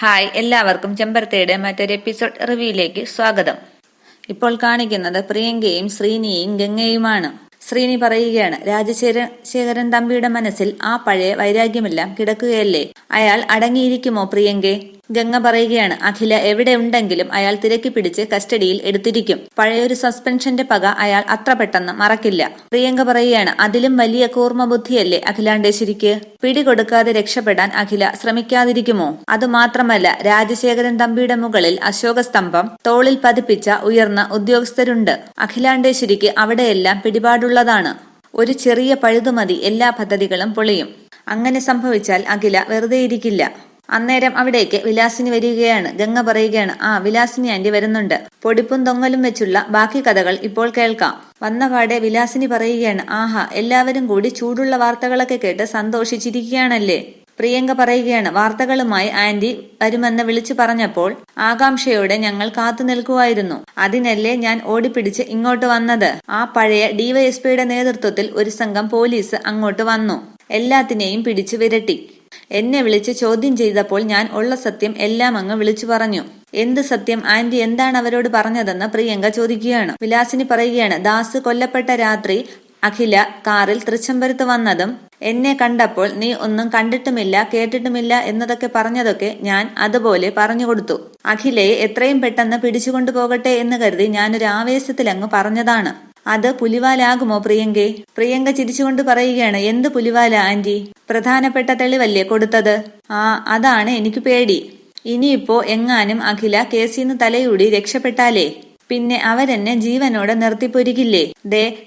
Hi, എല്ലാവർക്കും ചെമ്പരത്തിയുടെ മറ്റൊരു episode റിവ്യൂയിലേക്ക് സ്വാഗതം. ഇപ്പോൾ കാണിക്കുന്നത് പ്രിയങ്കയും ശ്രീനിയും ഗംഗയുമാണ്. ശ്രീനി പറയുകയാണ്, രാജശേഖരൻ തമ്പിയുടെ മനസ്സിൽ ആ പഴയ വൈരാഗ്യമെല്ലാം കിടക്കുകയല്ലേ, അയാൾ അടങ്ങിയിരിക്കുമോ പ്രിയങ്കെ? ഗംഗ പറയുകയാണ്, അഖില എവിടെ ഉണ്ടെങ്കിലും അയാൾ തിരക്കി പിടിച്ച് കസ്റ്റഡിയിൽ എടുത്തിരിക്കും. പഴയൊരു സസ്പെൻഷന്റെ പക അയാൾ അത്ര പെട്ടെന്ന് മറക്കില്ല. പ്രിയങ്ക പറയുകയാണ്, അതിലും വലിയ കൂർമ്മ ബുദ്ധിയല്ലേ അഖിലാണ്ടേശ്വരിക്ക്? പിടികൊടുക്കാതെ രക്ഷപ്പെടാൻ അഖില ശ്രമിക്കാതിരിക്കുമോ? അതുമാത്രമല്ല, രാജശേഖരൻ തമ്പിയുടെ മുകളിൽ അശോക സ്തംഭം തോളിൽ പതിപ്പിച്ച ഉയർന്ന ഉദ്യോഗസ്ഥരുണ്ട്. അഖിലാണ്ടേശ്വരിക്ക് അവിടെയെല്ലാം പിടിപാടുള്ളതാണ്. ഒരു ചെറിയ പഴുതുമതി എല്ലാ പദ്ധതികളും പൊളിയും. അങ്ങനെ സംഭവിച്ചാൽ അഖില വെറുതെയിരിക്കില്ല. അന്നേരം അവിടേക്ക് വിലാസിനി വരികയാണ്. ഗംഗ പറയുകയാണ്, വിലാസിനി ആന്റി വരുന്നുണ്ട്. പൊടിപ്പും തൊങ്ങലും വെച്ചുള്ള ബാക്കി കഥകൾ ഇപ്പോൾ കേൾക്കാം. വന്നപാടെ വിലാസിനി പറയുകയാണ്, എല്ലാവരും കൂടി ചൂടുള്ള വാർത്തകളൊക്കെ കേട്ട് സന്തോഷിച്ചിരിക്കുകയാണല്ലേ? പ്രിയങ്ക പറയുകയാണ്, വാർത്തകളുമായി ആന്റി വരുമെന്ന് വിളിച്ചു പറഞ്ഞപ്പോൾ ആകാംക്ഷയോടെ ഞങ്ങൾ കാത്തു നിൽക്കുമായിരുന്നു. അതിനല്ലേ ഞാൻ ഓടിപ്പിടിച്ച് ഇങ്ങോട്ട് വന്നത്. ആ പഴയ ഡിവൈഎസ്പിയുടെ നേതൃത്വത്തിൽ ഒരു സംഘം പോലീസ് അങ്ങോട്ട് വന്നു. എല്ലാത്തിനെയും പിടിച്ചു വിരട്ടി. എന്നെ വിളിച്ച് ചോദ്യം ചെയ്തപ്പോൾ ഞാൻ ഉള്ള സത്യം എല്ലാം അങ്ങ് വിളിച്ചു പറഞ്ഞു. എന്ത് സത്യം ആന്റി? എന്താണ് അവരോട് പറഞ്ഞതെന്ന് പ്രിയങ്ക ചോദിക്കുകയാണ്. വിലാസിനി പറയുകയാണ്, ദാസ് കൊല്ലപ്പെട്ട രാത്രി അഖില കാറിൽ തൃച്ചംബരത്ത് വന്നതും എന്നെ കണ്ടപ്പോൾ നീ ഒന്നും കണ്ടിട്ടുമില്ല കേട്ടിട്ടുമില്ല എന്നതൊക്കെ പറഞ്ഞതൊക്കെ ഞാൻ അതുപോലെ പറഞ്ഞുകൊടുത്തു. അഖിലയെ എത്രയും പെട്ടെന്ന് പിടിച്ചുകൊണ്ടു പോകട്ടെ എന്ന് കരുതി ഞാനൊരു ആവേശത്തിലങ്ങ് പറഞ്ഞതാണ്. അത് പുലിവാലാകുമോ പ്രിയങ്കെ? പ്രിയങ്ക ചിരിച്ചുകൊണ്ട് പറയുകയാണ്, എന്ത് പുലിവാല ആന്റി? പ്രധാനപ്പെട്ട തെളിവല്ലേ കൊടുത്തത്? അതാണ് എനിക്ക് പേടി. ഇനിയിപ്പോ എങ്ങാനും അഖില കേസിന്ന് തലയൂടി രക്ഷപ്പെട്ടാലേ പിന്നെ അവരെന്നെ ജീവനോടെ നിർത്തിപ്പൊരിക്കില്ലേ?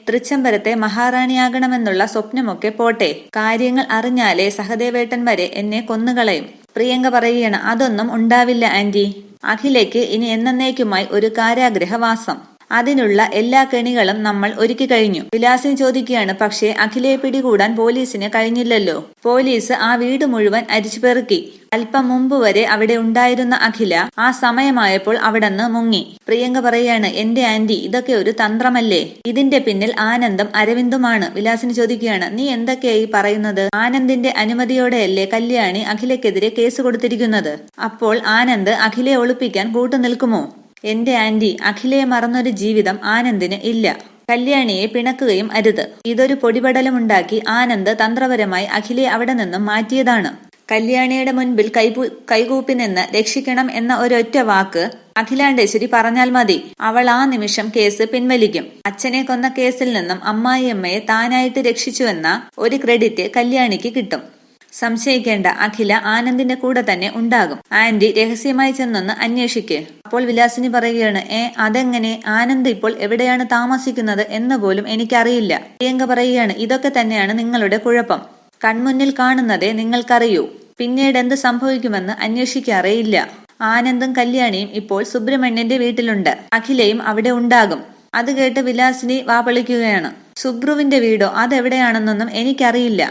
തൃച്ചംബരത്തെ മഹാറാണിയാകണമെന്നുള്ള സ്വപ്നമൊക്കെ പോട്ടെ, കാര്യങ്ങൾ അറിഞ്ഞാലേ സഹദേവേട്ടൻ വരെ എന്നെ കൊന്നുകളയും. പ്രിയങ്ക പറയുകയാണ്, അതൊന്നും ഉണ്ടാവില്ല ആന്റി. അഖിലയ്ക്ക് ഇനി എന്നേക്കുമായി ഒരു കാരാഗ്രഹവാസം. അതിനുള്ള എല്ലാ കെണികളും നമ്മൾ ഒരുക്കി കഴിഞ്ഞു. വിലാസിനി ചോദിക്കുകയാണ്, പക്ഷേ അഖിലയെ പിടികൂടാൻ പോലീസിന് കഴിഞ്ഞില്ലല്ലോ. പോലീസ് ആ വീട് മുഴുവൻ അരിച്ചുപെറുക്കി. അല്പം മുമ്പ് വരെ അവിടെ ഉണ്ടായിരുന്ന അഖില ആ സമയമായപ്പോൾ അവിടെന്ന് മുങ്ങി. പ്രിയങ്ക പറയാണ്, എന്റെ ആന്റി, ഇതൊക്കെ ഒരു തന്ത്രമല്ലേ? ഇതിന്റെ പിന്നിൽ ആനന്ദും അരവിന്ദുമാണ്. വിലാസിനി ചോദിക്കുകയാണ്, നീ എന്തൊക്കെയായി പറയുന്നത്? ആനന്ദിന്റെ അനുമതിയോടെയല്ലേ കല്യാണി അഖിലയ്ക്കെതിരെ കേസ് കൊടുത്തിരിക്കുന്നത്. അപ്പോൾ ആനന്ദ് അഖിലയെ ഒളിപ്പിക്കാൻ കൂട്ടുനിൽക്കുമോ? എന്റെ ആന്റി, അഖിലയെ മറന്നൊരു ജീവിതം ആനന്ദിന് ഇല്ല. കല്യാണിയെ പിണക്കുകയും അരുത്. ഇതൊരു പൊടിപടലമുണ്ടാക്കി ആനന്ദ് തന്ത്രപരമായി അഖിലയെ അവിടെ നിന്നും മാറ്റിയതാണ്. കല്യാണിയുടെ മുൻപിൽ കൈകൂപ്പി നിന്ന് രക്ഷിക്കണം എന്ന ഒരൊറ്റ വാക്ക് അഖിലാണ്ടേശ്വരി പറഞ്ഞാൽ മതി. അവൾ ആ നിമിഷം കേസ് പിൻവലിക്കും. അച്ഛനെ കൊന്ന കേസിൽ നിന്നും അമ്മായിയമ്മയെ താനായിട്ട് രക്ഷിച്ചുവെന്ന ഒരു ക്രെഡിറ്റ് കല്യാണിക്ക് കിട്ടും. സംശയിക്കേണ്ട, അഖില ആനന്ദിന്റെ കൂടെ തന്നെ ഉണ്ടാകും. ആന്റി രഹസ്യമായി ചെന്നൊന്ന് അന്വേഷിക്ക്. അപ്പോൾ വിലാസിനി പറയുകയാണ്, അതെങ്ങനെ? ആനന്ദ് ഇപ്പോൾ എവിടെയാണ് താമസിക്കുന്നത് എന്ന് പോലും എനിക്കറിയില്ല. പ്രിയങ്ക പറയുകയാണ്, ഇതൊക്കെ തന്നെയാണ് നിങ്ങളുടെ കുഴപ്പം. കൺമുന്നിൽ കാണുന്നതേ നിങ്ങൾക്കറിയൂ. പിന്നീട് എന്ത് സംഭവിക്കുമെന്ന് അന്വേഷിക്കാറേയില്ല. ആനന്ദും കല്യാണിയും ഇപ്പോൾ സുബ്രഹ്മണ്യന്റെ വീട്ടിലുണ്ട്. അഖിലയും അവിടെ ഉണ്ടാകും. അത് കേട്ട് വിലാസിനി വാപളിക്കുകയാണ്. സുബ്രുവിന്റെ വീടോ? അതെവിടെയാണെന്നൊന്നും എനിക്കറിയില്ല.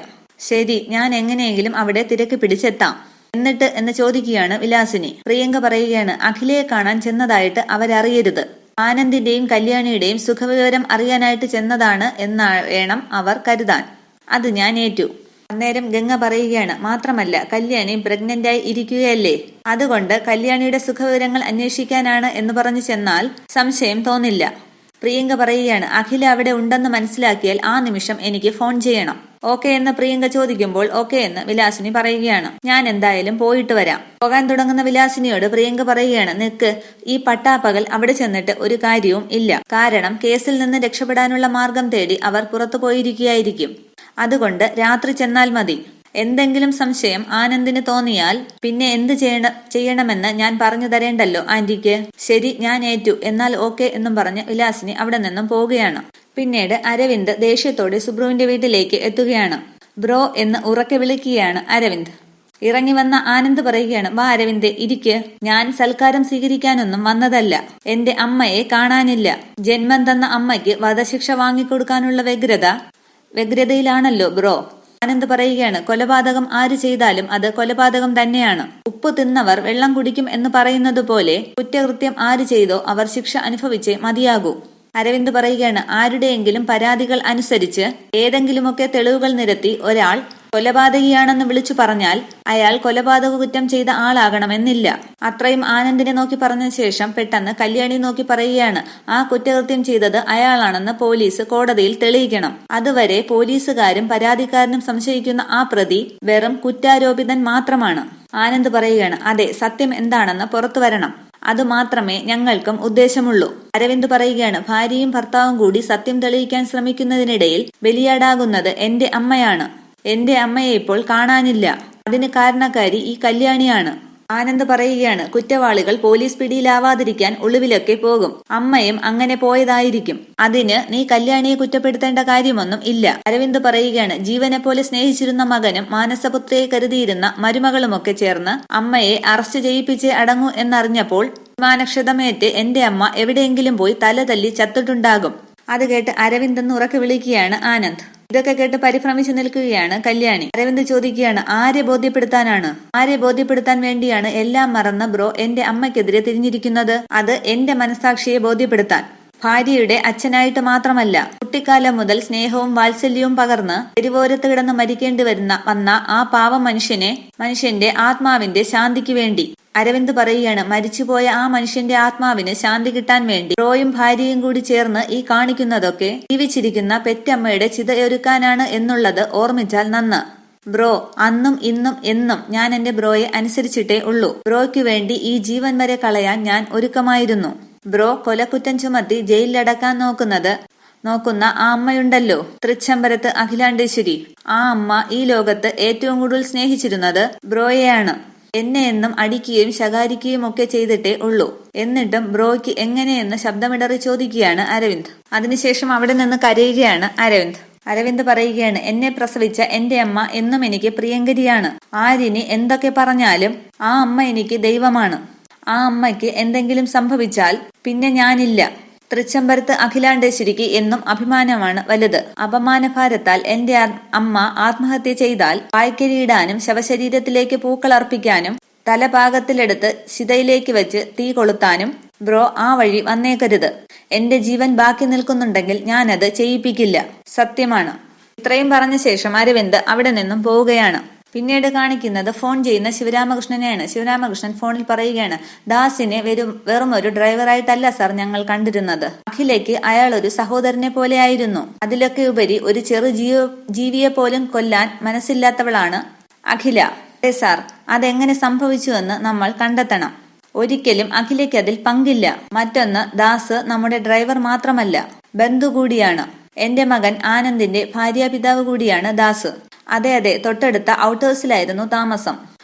ശരി, ഞാൻ എങ്ങനെയെങ്കിലും അവിടെ തിരക്ക് പിടിച്ചെത്താം. എന്നിട്ട് എന്ന് ചോദിക്കുകയാണ് വിലാസിനി. പ്രിയങ്ക പറയുകയാണ്, അഖിലയെ കാണാൻ ചെന്നതായിട്ട് അവരറിയരുത്. ആനന്ദിന്റെയും കല്യാണിയുടെയും സുഖവിവരം അറിയാനായിട്ട് ചെന്നതാണ് എന്ന് വേണം അവർ കരുതാൻ. അത് ഞാൻ ഏറ്റു. അന്നേരം ഗംഗ പറയുകയാണ്, മാത്രമല്ല കല്യാണി പ്രഗ്നന്റായി ഇരിക്കുകയല്ലേ, അതുകൊണ്ട് കല്യാണിയുടെ സുഖവിവരങ്ങൾ അന്വേഷിക്കാനാണ് എന്ന് പറഞ്ഞു ചെന്നാൽ സംശയം തോന്നില്ല. പ്രിയങ്ക പറയുകയാണ്, അഖില അവിടെ ഉണ്ടെന്ന് മനസ്സിലാക്കിയാൽ ആ നിമിഷം എനിക്ക് ഫോൺ ചെയ്യണം. ഓക്കെ എന്ന് പ്രിയങ്ക ചോദിക്കുമ്പോൾ ഓക്കെ എന്ന് വിലാസിനി പറയുകയാണ്. ഞാൻ എന്തായാലും പോയിട്ട് വരാം. പോകാൻ തുടങ്ങുന്ന വിലാസിനിയോട് പ്രിയങ്ക പറയുകയാണ്, നിക്ക്, ഈ പട്ടാപ്പകൽ അവിടെ ചെന്നിട്ട് ഒരു കാര്യവും ഇല്ല. കാരണം കേസിൽ നിന്ന് രക്ഷപ്പെടാനുള്ള മാർഗം തേടി അവർ പുറത്തു പോയിരിക്കുകയായിരിക്കും. അതുകൊണ്ട് രാത്രി ചെന്നാൽ മതി. എന്തെങ്കിലും സംശയം ആനന്ദിന് തോന്നിയാൽ പിന്നെ എന്ത് ചെയ്യണമെന്ന് ഞാൻ പറഞ്ഞു തരേണ്ടല്ലോ ആന്റിക്ക്. ശരി, ഞാൻ ഏറ്റു. എന്നാൽ ഓക്കെ എന്നും പറഞ്ഞ് വിലാസിനി അവിടെ നിന്നും പോവുകയാണ്. പിന്നീട് അരവിന്ദ് ദേഷ്യത്തോടെ സുബ്രുവിന്റെ വീട്ടിലേക്ക് എത്തുകയാണ്. ബ്രോ എന്ന് ഉറക്കെ വിളിക്കുകയാണ് അരവിന്ദ്. ഇറങ്ങി വന്ന ആനന്ദ് പറയുകയാണ്, വാ അരവിന്ദ്, ഇരിക്ക്. ഞാൻ സൽക്കാരം സ്വീകരിക്കാനൊന്നും വന്നതല്ല. എന്റെ അമ്മയെ കാണാനില്ല. ജന്മം തന്ന അമ്മയ്ക്ക് വധശിക്ഷ വാങ്ങിക്കൊടുക്കാനുള്ള വ്യഗ്രതയിലാണല്ലോ ബ്രോ. ആനന്ദ് പറയുകയാണ്, കൊലപാതകം ആര് ചെയ്താലും അത് കൊലപാതകം തന്നെയാണ്. ഉപ്പ് തിന്നവർ വെള്ളം കുടിക്കും എന്ന് പറയുന്നത് പോലെ കുറ്റകൃത്യം ആര് ചെയ്തോ അവർ ശിക്ഷ അനുഭവിച്ചേ മതിയാകൂ. അരവിന്ദ് പറയുകയാണ്, ആരുടെയെങ്കിലും പരാതികൾ അനുസരിച്ച് ഏതെങ്കിലുമൊക്കെ തെളിവുകൾ നിരത്തി ഒരാൾ കൊലപാതകിയാണെന്ന് വിളിച്ചു പറഞ്ഞാൽ അയാൾ കൊലപാതക കുറ്റം ചെയ്ത ആളാകണമെന്നില്ല. അത്രയും ആനന്ദിനെ നോക്കി പറഞ്ഞ ശേഷം പെട്ടെന്ന് കല്യാണി നോക്കി പറയുകയാണ്, ആ കുറ്റകൃത്യം ചെയ്തത് അയാളാണെന്ന് പോലീസ് കോടതിയിൽ തെളിയിക്കണം. അതുവരെ പോലീസുകാരും പരാതിക്കാരനും സംശയിക്കുന്ന ആ പ്രതി വെറും കുറ്റാരോപിതൻ മാത്രമാണ്. ആനന്ദ് പറയുകയാണ്, അതെ, സത്യം എന്താണെന്ന് പുറത്തു വരണം. അതുമാത്രമേ ഞങ്ങൾക്കും ഉദ്ദേശമുള്ളൂ. അരവിന്ദ് പറയുകയാണ്, ഭാര്യയും ഭർത്താവും കൂടി സത്യം തെളിയിക്കാൻ ശ്രമിക്കുന്നതിനിടയിൽ ബലിയാടാകുന്നത് എന്റെ അമ്മയാണ്. എന്റെ അമ്മയെ ഇപ്പോൾ കാണാനില്ല. അതിന് കാരണക്കാരി ഈ കല്യാണിയാണ്. ആനന്ദ് പറയുകയാണ്, കുറ്റവാളികൾ പോലീസ് പിടിയിലാവാതിരിക്കാൻ ഒളിവിലൊക്കെ പോകും. അമ്മയും അങ്ങനെ പോയതായിരിക്കും. അതിന് നീ കല്യാണിയെ കുറ്റപ്പെടുത്തേണ്ട കാര്യമൊന്നും ഇല്ല. അരവിന്ദ് പറയുകയാണ്, ജീവനെ പോലെ സ്നേഹിച്ചിരുന്ന മകനും മാനസപുത്രിയെ കരുതിയിരുന്ന മരുമകളുമൊക്കെ ചേർന്ന് അമ്മയെ അറസ്റ്റ് ചെയ്യിപ്പിച്ചേ അടങ്ങൂ എന്നറിഞ്ഞപ്പോൾ വിമാനക്ഷതമേറ്റ് എന്റെ അമ്മ എവിടെയെങ്കിലും പോയി തല തല്ലി ചത്തിട്ടുണ്ടാകും. അത് കേട്ട് അരവിന്ദ് എന്ന് ഉറക്കെ വിളിക്കുകയാണ് ആനന്ദ്. ഇതൊക്കെ കേട്ട് പരിഭ്രമിച്ചു നിൽക്കുകയാണ് കല്യാണി. അരവിന്ദ് ചോദിക്കുകയാണ്, ആരെ ബോധ്യപ്പെടുത്താനാണ്? ആരെ ബോധ്യപ്പെടുത്താൻ വേണ്ടിയാണ് എല്ലാം മറന്ന ബ്രോ എന്റെ അമ്മയ്ക്കെതിരെ തിരിഞ്ഞിരിക്കുന്നത്? അത് എന്റെ മനസാക്ഷിയെ ബോധ്യപ്പെടുത്താൻ. ഭാര്യയുടെ അച്ഛനായിട്ട് മാത്രമല്ല, കുട്ടിക്കാലം മുതൽ സ്നേഹവും വാത്സല്യവും പകർന്ന് തെരുവോരത്ത് കിടന്ന് മരിക്കേണ്ടി വന്ന ആ പാവം മനുഷ്യന്റെ ആത്മാവിന്റെ ശാന്തിക്ക് വേണ്ടി. അരവിന്ദ് പറയുകയാണ്, മരിച്ചുപോയ ആ മനുഷ്യന്റെ ആത്മാവിന് ശാന്തി കിട്ടാൻ വേണ്ടി ബ്രോയും ഭാര്യയും കൂടി ചേർന്ന് ഈ കാണിക്കുന്നതൊക്കെ ജീവിച്ചിരിക്കുന്ന പെറ്റമ്മയുടെ ചിതയൊരുക്കാനാണ് എന്നുള്ളത് ഓർമ്മിച്ചാൽ നന്ന്. ബ്രോ, അന്നും ഇന്നും എന്നും ഞാൻ എന്റെ ബ്രോയെ അനുസരിച്ചിട്ടേ ഉള്ളൂ. ബ്രോയ്ക്ക് വേണ്ടി ഈ ജീവൻ വരെ കളയാൻ ഞാൻ ഒരുക്കമായിരുന്നു. ബ്രോ കൊലക്കുറ്റം ചുമത്തി ജയിലിലടക്കാൻ നോക്കുന്ന ആ അമ്മയുണ്ടല്ലോ, തൃച്ചംബരത്ത് അഖിലാണ്ടേശ്വരി. ആ അമ്മ ഈ ലോകത്ത് ഏറ്റവും കൂടുതൽ സ്നേഹിച്ചിരുന്നത് ബ്രോയെയാണ്. എന്നെ എന്നും അടിക്കുകയും ശകാരിക്കുകയും ഒക്കെ ചെയ്തിട്ടേ ഉള്ളൂ. എന്നിട്ടും ബ്രോയ്ക്ക് എങ്ങനെയെന്ന് ശബ്ദമിടറി ചോദിക്കുകയാണ് അരവിന്ദ്. അതിനുശേഷം അവിടെ നിന്ന് കരയുകയാണ് അരവിന്ദ്. അരവിന്ദ് പറയുകയാണ്, എന്നെ പ്രസവിച്ച എന്റെ അമ്മ എന്നും എനിക്ക് പ്രിയങ്കരിയാണ്. ആരിനി എന്തൊക്കെ പറഞ്ഞാലും ആ അമ്മ എനിക്ക് ദൈവമാണ്. ആ അമ്മയ്ക്ക് എന്തെങ്കിലും സംഭവിച്ചാൽ പിന്നെ ഞാനില്ല. തൃച്ചംബരത്ത് അഖിലാണ്ടേശ്വരിക്ക് എന്നും അഭിമാനമാണ് വലുത്. അപമാനഭാരത്താൽ എന്റെ അമ്മ ആത്മഹത്യ ചെയ്താൽ പായ്ക്കരിയിടാനും ശവശരീരത്തിലേക്ക് പൂക്കളർപ്പിക്കാനും തലപാകത്തിലെടുത്ത് ശിതയിലേക്ക് വെച്ച് തീ കൊളുത്താനും ബ്രോ ആ വഴി വന്നേക്കരുത്. എന്റെ ജീവൻ ബാക്കി നിൽക്കുന്നുണ്ടെങ്കിൽ ഞാനത് ചെയ്യിപ്പിക്കില്ല. സത്യമാണ്. ഇത്രയും പറഞ്ഞ ശേഷം അരവിന്ദ് അവിടെ നിന്നും പോവുകയാണ്. പിന്നീട് കാണിക്കുന്നത് ഫോൺ ചെയ്യുന്ന ശിവരാമകൃഷ്ണനെയാണ്. ശിവരാമകൃഷ്ണൻ ഫോണിൽ പറയുകയാണ്, ദാസിനെ വെറും ഒരു ഡ്രൈവറായിട്ടല്ല സാർ ഞങ്ങൾ കണ്ടിരുന്നത്. അഖിലയ്ക്ക് അയാൾ ഒരു സഹോദരനെ പോലെയായിരുന്നു. അതിലൊക്കെ ഉപരി ഒരു ചെറു ജീവിയെ പോലും കൊല്ലാൻ മനസ്സില്ലാത്തവളാണ് അഖില. അതെ സാർ, അതെങ്ങനെ സംഭവിച്ചുവെന്ന് നമ്മൾ കണ്ടെത്തണം. ഒരിക്കലും അഖിലയ്ക്ക് അതിൽ പങ്കില്ല. മറ്റൊന്ന്, ദാസ് നമ്മുടെ ഡ്രൈവർ മാത്രമല്ല, ബന്ധു കൂടിയാണ്. എന്റെ മകൻ ആനന്ദിന്റെ ഭാര്യാപിതാവ് കൂടിയാണ് ദാസ്. അതെ അതെ, തൊട്ടടുത്ത ഔട്ട് ഹൗസിലായിരുന്നു താമസം.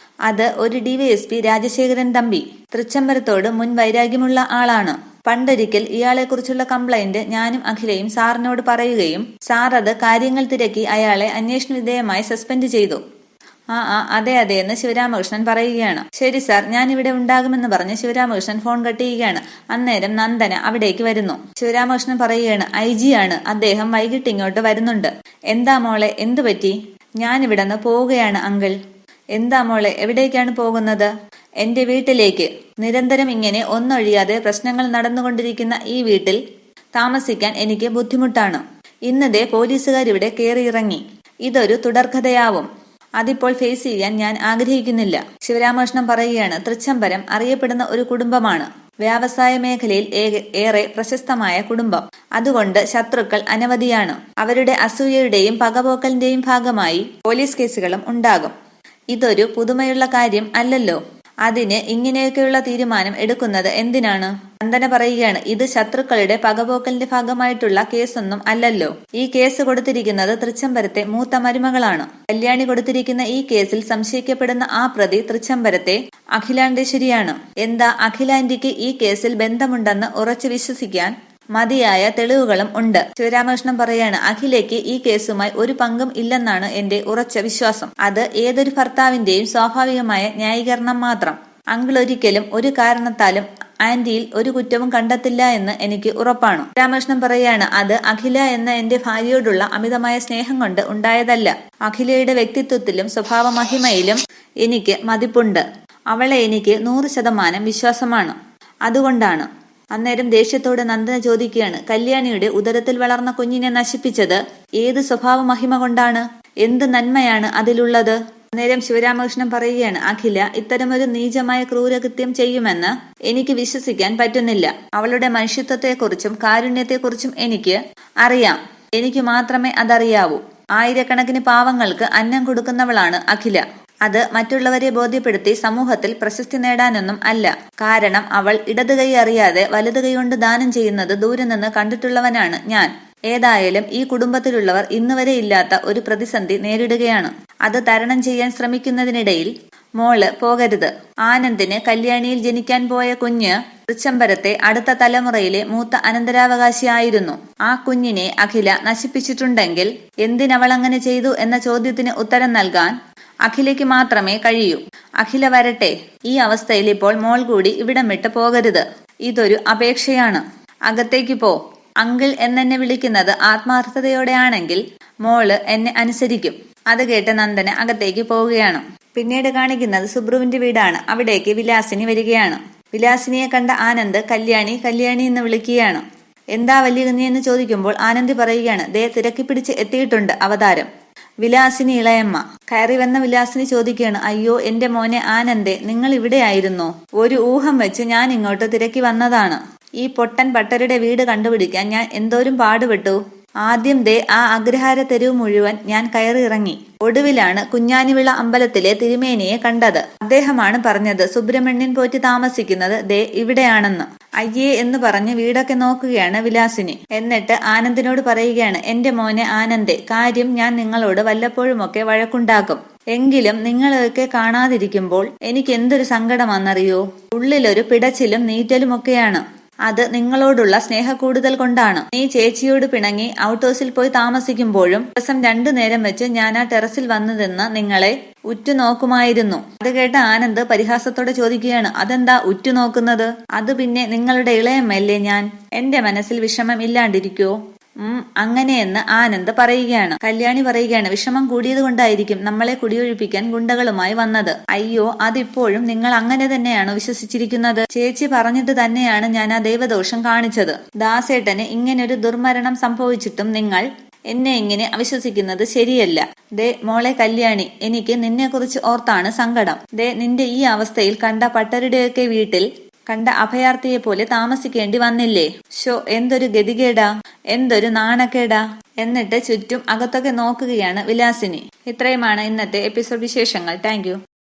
അത് ഒരു ഡിവൈഎസ്പി രാജശേഖരൻ തമ്പി. തൃച്ചംബരത്തോട് മുൻ വൈരാഗ്യമുള്ള ആളാണ്. പണ്ടൊരിക്കൽ ഇയാളെക്കുറിച്ചുള്ള കംപ്ലൈന്റ് ഞാനും അഖിലയും സാറിനോട് പറയുകയും സാർ അത് കാര്യങ്ങൾ തിരക്കി അയാളെ അന്വേഷണ വിധേയമായി സസ്പെൻഡ് ചെയ്തു. അതെ അതെ എന്ന് ശിവരാമകൃഷ്ണൻ പറയുകയാണ്. ശരി സാർ, ഞാൻ ഇവിടെ ഉണ്ടാകുമെന്ന് പറഞ്ഞ് ശിവരാമകൃഷ്ണൻ ഫോൺ കട്ട് ചെയ്യുകയാണ്. അന്നേരം നന്ദന അവിടേക്ക് വരുന്നു. ശിവരാമകൃഷ്ണൻ പറയുകയാണ്, IG ആണ്, അദ്ദേഹം വൈകിട്ട് ഇങ്ങോട്ട് വരുന്നുണ്ട്. എന്താ മോളെ, എന്തു പറ്റി? ഞാൻ ഇവിടെന്ന് പോവുകയാണ് അങ്കിൾ. എന്താ മോളെ, എവിടേക്കാണ് പോകുന്നത്? എന്റെ വീട്ടിലേക്ക്. നിരന്തരം ഇങ്ങനെ ഒന്നൊഴിയാതെ പ്രശ്നങ്ങൾ നടന്നുകൊണ്ടിരിക്കുന്ന ഈ വീട്ടിൽ താമസിക്കാൻ എനിക്ക് ബുദ്ധിമുട്ടാണ്. ഇന്നതേ പോലീസുകാരിവിടെ കയറിയിറങ്ങി. ഇതൊരു തുടർക്കഥയാവും. അതിപ്പോൾ ഫേസ് ചെയ്യാൻ ഞാൻ ആഗ്രഹിക്കുന്നില്ല. ശിവരാമകൃഷ്ണൻ പറയുകയാണ്, തൃച്ചംബരം അറിയപ്പെടുന്ന ഒരു കുടുംബമാണ്. വ്യവസായ മേഖലയിൽ ഏറെ പ്രശസ്തമായ കുടുംബം. അതുകൊണ്ട് ശത്രുക്കൾ അനവധിയാണ്. അവരുടെ അസൂയയുടെയും പകപോക്കലിന്റെയും ഭാഗമായി പോലീസ് കേസുകളും ഉണ്ടാകും. ഇതൊരു പുതുമയുള്ള കാര്യം അല്ലല്ലോ. അതിന് ഇങ്ങനെയൊക്കെയുള്ള തീരുമാനം എടുക്കുന്നത് എന്തിനാണ്? നന്ദന പറയുകയാണ്, ഇത് ശത്രുക്കളുടെ പകപോക്കലിന്റെ ഭാഗമായിട്ടുള്ള കേസൊന്നും അല്ലല്ലോ. ഈ കേസ് കൊടുത്തിരിക്കുന്നത് തൃച്ചംബരത്തെ മൂത്ത മരുമകളാണ്. കല്യാണി കൊടുത്തിരിക്കുന്ന ഈ കേസിൽ സംശയിക്കപ്പെടുന്ന ആ പ്രതി തൃച്ചംബരത്തെ അഖിലാണ്ടേശ്വരിയാണ്. എന്താ, അഖിലാന്റിക്ക് ഈ കേസിൽ ബന്ധമുണ്ടെന്ന് ഉറച്ചു വിശ്വസിക്കാൻ മതിയായ തെളിവുകളും ഉണ്ട്. ശിവരാമകൃഷ്ണൻ പറയാണ്, അഖിലയ്ക്ക് ഈ കേസുമായി ഒരു പങ്കും ഇല്ലെന്നാണ് എന്റെ ഉറച്ച വിശ്വാസം. അത് ഏതൊരു ഭർത്താവിന്റെയും സ്വാഭാവികമായ ന്യായീകരണം മാത്രം. അങ്കിൾ ഒരിക്കലും ഒരു കാരണത്താലും ആന്റിയിൽ ഒരു കുറ്റവും കണ്ടെത്തില്ല എന്ന് എനിക്ക് ഉറപ്പാണ്. രാമകൃഷ്ണൻ പറയാണ്, അത് അഖില എന്ന എന്റെ ഭാര്യയോടുള്ള അമിതമായ സ്നേഹം കൊണ്ട് ഉണ്ടായതല്ല. അഖിലയുടെ വ്യക്തിത്വത്തിലും സ്വഭാവ മഹിമയിലും എനിക്ക് മതിപ്പുണ്ട്. അവളെ എനിക്ക് 100% വിശ്വാസമാണ്. അതുകൊണ്ടാണ്. അന്നേരം ദേഷ്യത്തോടെ നന്ദന ചോദിക്കുകയാണ്, കല്യാണിയുടെ ഉദരത്തിൽ വളർന്ന കുഞ്ഞിനെ നശിപ്പിച്ചത് ഏത് സ്വഭാവ മഹിമ കൊണ്ടാണ്? എന്ത് നന്മയാണ് അതിലുള്ളത്? നേരം ശിവരാമകൃഷ്ണൻ പറയുകയാണ്, അഖില ഇത്തരമൊരു നീചമായ ക്രൂരകൃത്യം ചെയ്യുമെന്ന് എനിക്ക് വിശ്വസിക്കാൻ പറ്റുന്നില്ല. അവളുടെ മനുഷ്യത്വത്തെക്കുറിച്ചും കാരുണ്യത്തെക്കുറിച്ചും എനിക്ക് അറിയാം. എനിക്ക് മാത്രമേ അതറിയാവൂ. ആയിരക്കണക്കിന് പാവങ്ങൾക്ക് അന്നം കൊടുക്കുന്നവളാണ് അഖില. അത് മറ്റുള്ളവരെ ബോധ്യപ്പെടുത്തി സമൂഹത്തിൽ പ്രശസ്തി നേടാനൊന്നും അല്ല. കാരണം അവൾ ഇടത് കൈ അറിയാതെ വലത് കൈ കൊണ്ട് ദാനം ചെയ്യുന്നത് ദൂരെ നിന്ന് കണ്ടിട്ടുള്ളവനാണ് ഞാൻ. ഏതായാലും ഈ കുടുംബത്തിലുള്ളവർ ഇന്നുവരെ ഇല്ലാത്ത ഒരു പ്രതിസന്ധി നേരിടുകയാണ്. അത് തരണം ചെയ്യാൻ ശ്രമിക്കുന്നതിനിടയിൽ മോള് പോകരുത്. ആനന്ദിന് കല്യാണിയിൽ ജനിക്കാൻ പോയ കുഞ്ഞ് തൃച്ചംബരത്തെ അടുത്ത തലമുറയിലെ മൂത്ത അനന്തരാവകാശിയായിരുന്നു. ആ കുഞ്ഞിനെ അഖില നശിപ്പിച്ചിട്ടുണ്ടെങ്കിൽ എന്തിനവളങ്ങനെ ചെയ്തു എന്ന ചോദ്യത്തിന് ഉത്തരം നൽകാൻ അഖിലയ്ക്ക് മാത്രമേ കഴിയൂ. അഖില വരട്ടെ. ഈ അവസ്ഥയിൽ ഇപ്പോൾ മോൾ കൂടി ഇവിടം വിട്ട് പോകരുത്. ഇതൊരു അപേക്ഷയാണ്. അകത്തേക്ക് പോ. അങ്കിൾ എന്നെ വിളിക്കുന്നത് ആത്മാർത്ഥതയോടെയാണെങ്കിൽ മോള് എന്നെ അനുസരിക്കും. അത് കേട്ട് നന്ദന അകത്തേക്ക് പോവുകയാണ്. പിന്നീട് കാണിക്കുന്നത് സുബ്രുവിന്റെ വീടാണ്. അവിടേക്ക് വിലാസിനി വരികയാണ്. വിലാസിനിയെ കണ്ട ആനന്ദ് കല്യാണി കല്യാണി എന്ന് വിളിക്കുകയാണ്. എന്താ വലിയ കുഞ്ഞി എന്ന് ചോദിക്കുമ്പോൾ ആനന്ദ് പറയുകയാണ്, ദേ തിരക്കി പിടിച്ച് എത്തിയിട്ടുണ്ട് അവതാരം. വിലാസിനി ഇളയമ്മ. കയറി വന്ന വിലാസിനി ചോദിക്കുകയാണ്, അയ്യോ എന്റെ മോനെ ആനന്ദേ, നിങ്ങൾ ഇവിടെയായിരുന്നോ? ഒരു ഊഹം വെച്ച് ഞാൻ ഇങ്ങോട്ട് തിരക്കി വന്നതാണ്. ഈ പൊട്ടൻ പട്ടരുടെ വീട് കണ്ടുപിടിക്കാൻ ഞാൻ എന്തോരം പാടുപെട്ടു. ആദ്യം ദേ ആ അഗ്രഹാര തെരുവ് മുഴുവൻ ഞാൻ കയറി ഇറങ്ങി. ഒടുവിലാണ് കുഞ്ഞാനിവിള അമ്പലത്തിലെ തിരുമേനിയെ കണ്ടത്. അദ്ദേഹമാണ് പറഞ്ഞത് സുബ്രഹ്മണ്യൻ പോറ്റി താമസിക്കുന്നത് ദേ ഇവിടെയാണെന്ന്. അയ്യേ എന്ന് പറഞ്ഞ് വീടൊക്കെ നോക്കുകയാണ് വിലാസിനി. എന്നിട്ട് ആനന്ദിനോട് പറയുകയാണ്, എന്റെ മോനെ ആനന്ദേ, കാര്യം ഞാൻ നിങ്ങളോട് വല്ലപ്പോഴുമൊക്കെ വഴക്കുണ്ടാക്കും. എങ്കിലും നിങ്ങളെയൊക്കെ കാണാതിരിക്കുമ്പോൾ എനിക്ക് എന്തൊരു സങ്കടമാണെന്നറിയോ? ഉള്ളിലൊരു പിടച്ചിലും നീറ്റലുമൊക്കെയാണ്. അത് നിങ്ങളോടുള്ള സ്നേഹ കൂടുതൽ കൊണ്ടാണ്. നീ ചേച്ചിയോട് പിണങ്ങി ഔട്ട് ഹൗസിൽ പോയി താമസിക്കുമ്പോഴും ദിവസം 2 നേരം വെച്ച് ഞാൻ ആ ടെറസിൽ വന്നതെന്ന് നിങ്ങളെ ഉറ്റുനോക്കുമായിരുന്നു. അത് കേട്ട ആനന്ദ് പരിഹാസത്തോടെ ചോദിക്കുകയാണ്, അതെന്താ ഉറ്റുനോക്കുന്നത്? അത് പിന്നെ നിങ്ങളുടെ ഇളയമ്മല്ലേ ഞാൻ. എന്റെ മനസ്സിൽ വിഷമം ഇല്ലാണ്ടിരിക്കോ? അങ്ങനെയെന്ന് ആനന്ദ് പറയുകയാണ്. കല്യാണി പറയുകയാണ്, വിഷമം കൂടിയത് കൊണ്ടായിരിക്കും നമ്മളെ കുടിയൊഴിപ്പിക്കാൻ ഗുണ്ടകളുമായി വന്നത്. അയ്യോ, അതിപ്പോഴും നിങ്ങൾ അങ്ങനെ തന്നെയാണോ വിശ്വസിച്ചിരിക്കുന്നത്? ചേച്ചി പറഞ്ഞിട്ട് തന്നെയാണ് ഞാൻ ആ ദൈവദോഷം കാണിച്ചത്. ദാസേട്ടന് ഇങ്ങനൊരു ദുർമരണം സംഭവിച്ചിട്ടും നിങ്ങൾ എന്നെ ഇങ്ങനെ അവിശ്വസിക്കുന്നത് ശരിയല്ല. ദേ മോളെ കല്യാണി, എനിക്ക് നിന്നെ കുറിച്ച് ഓർത്താണ് സങ്കടം. ദേ നിന്റെ ഈ അവസ്ഥയിൽ കണ്ട പട്ടരുടെയൊക്കെ വീട്ടിൽ കണ്ട അഭയാർത്ഥിയെ പോലെ താമസിക്കേണ്ടി വന്നില്ലേ? എന്തൊരു ഗതികേടാ, എന്തൊരു നാണക്കേടാ. എന്നിട്ട് ചുറ്റും അകത്തൊക്കെ നോക്കുകയാണ് വിലാസിനി. ഇത്രയുമാണ് ഇന്നത്തെ എപ്പിസോഡ് വിശേഷങ്ങൾ. താങ്ക്